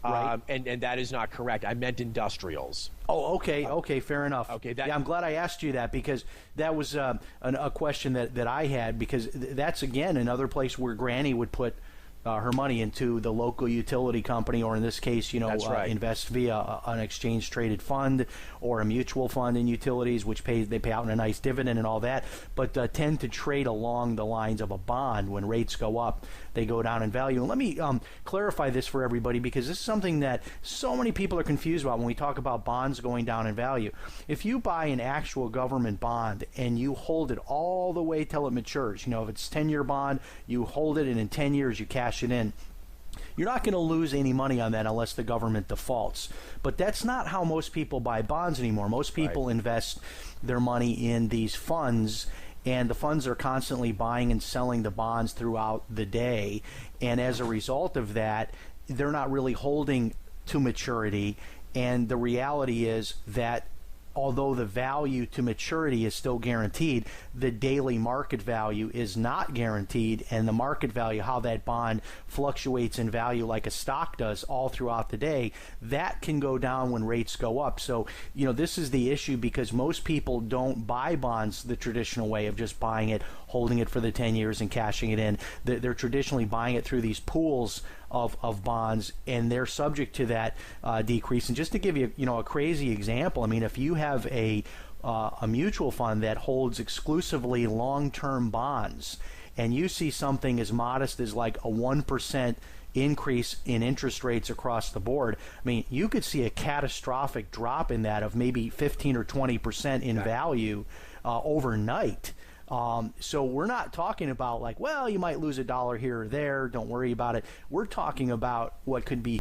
Right. And that is not correct. I meant industrials. Oh, okay, fair enough. Okay, yeah, I'm glad I asked you that, because that was a question that I had, because that's, again, another place where Granny would put her money into the local utility company, or in this case, That's right. invest via an exchange-traded fund or a mutual fund in utilities, which they pay out in a nice dividend and all that, but tend to trade along the lines of a bond. When rates go up, they go down in value. And let me clarify this for everybody, because this is something that so many people are confused about when we talk about bonds going down in value. If you buy an actual government bond and you hold it all the way till it matures, if it's a 10-year bond, you hold it, and in 10 years you cash it in, you're not going to lose any money on that unless the government defaults. But that's not how most people buy bonds anymore. Most people invest their money in these funds, and the funds are constantly buying and selling the bonds throughout the day. And as a result of that, they're not really holding to maturity. And the reality is that although the value to maturity is still guaranteed, the daily market value is not guaranteed, and the market value, how that bond fluctuates in value like a stock does all throughout the day, that can go down when rates go up. So, this is the issue, because most people don't buy bonds the traditional way of just buying it, holding it for the 10 years and cashing it in. They're traditionally buying it through these pools of bonds, and they're subject to that decrease. And just to give you, a crazy example, I mean, if you have a mutual fund that holds exclusively long-term bonds, and you see something as modest as like a 1% increase in interest rates across the board, I mean, you could see a catastrophic drop in that of maybe 15 or 20% in value overnight. So we're not talking about like, well, you might lose $1 here or there, don't worry about it. We're talking about what could be